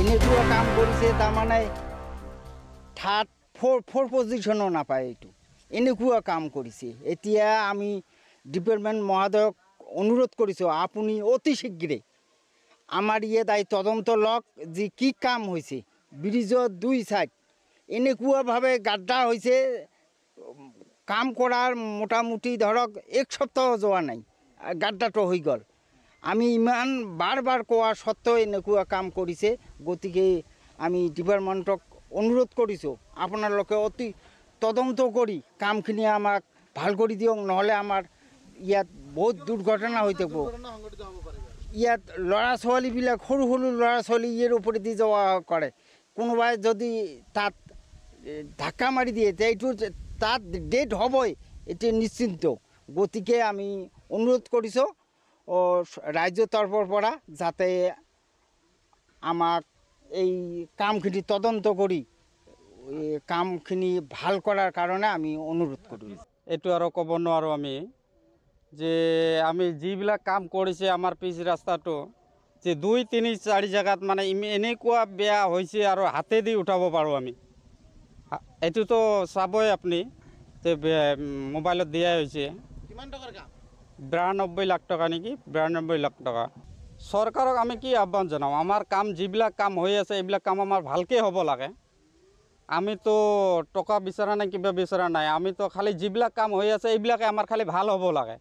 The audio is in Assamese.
এনেকুৱা কাম কৰিছে তাৰমানে থাৰ্ড ফ'ৰ পজিশ্যনো নাপায় এইটো এনেকুৱা কাম কৰিছে এতিয়া আমি ডিপাৰ্টমেণ্ট মহোদয়ক অনুৰোধ কৰিছোঁ আপুনি অতি শীঘ্ৰে আমাৰ ইয়াত তদন্ত লওক যে কি কাম হৈছে ব্ৰিজৰ দুই চাইড এনেকুৱাভাৱে গাড্ডা হৈছে কাম কৰাৰ মোটামুটি ধৰক এক সপ্তাহ যোৱা নাই গাড্ডাটো হৈ গ'ল আমি ইমান বাৰ কোৱা সত্ত্বেও এনেকুৱা কাম কৰিছে গতিকে আমি ডিপাৰ্টমেণ্টক অনুৰোধ কৰিছোঁ আপোনালোকে অতি তদন্ত কৰি কামখিনি আমাক ভাল কৰি দিয়ক নহ'লে আমাৰ ইয়াত বহুত দুৰ্ঘটনা হৈ থাকিব ইয়াত ল'ৰা ছোৱালীবিলাক সৰু ল'ৰা ছোৱালী ইয়াৰ ওপৰেদি যোৱা কৰে কোনোবাই যদি তাত ধাক্কা মাৰি দিয়ে এইটো তাত ডেথ হ'বই এতিয়া নিশ্চিন্ত গতিকে আমি অনুৰোধ কৰিছোঁ ৰাজ্যৰ তৰফৰ পৰা যাতে আমাক এই কামখিনি তদন্ত কৰি কামখিনি ভাল কৰাৰ কাৰণে আমি অনুৰোধ কৰোঁ এইটো আৰু ক'ব নোৱাৰোঁ আমি যে আমি যিবিলাক কাম কৰিছে আমাৰ পিছ ৰাস্তাটো যে 2, 3, 4 জেগাত মানে এনেকুৱা বেয়া হৈছে আৰু হাতেদি উঠাব পাৰোঁ আমি এইটোতো চাবই আপুনি যে মোবাইলত দিয়াই হৈছে কিমান টকাৰ কাম 92 লাখ টকা নেকি 92 লাখ টকা চৰকাৰক আমি কি আহ্বান জনাওঁ আমাৰ কাম যিবিলাক কাম হৈ আছে এইবিলাক কাম আমাৰ ভালকৈ হ'ব লাগে আমিতো টকা বিচৰা নাই কিবা বিচৰা নাই আমিতো খালি যিবিলাক কাম হৈ আছে এইবিলাকে আমাৰ খালি ভাল হ'ব লাগে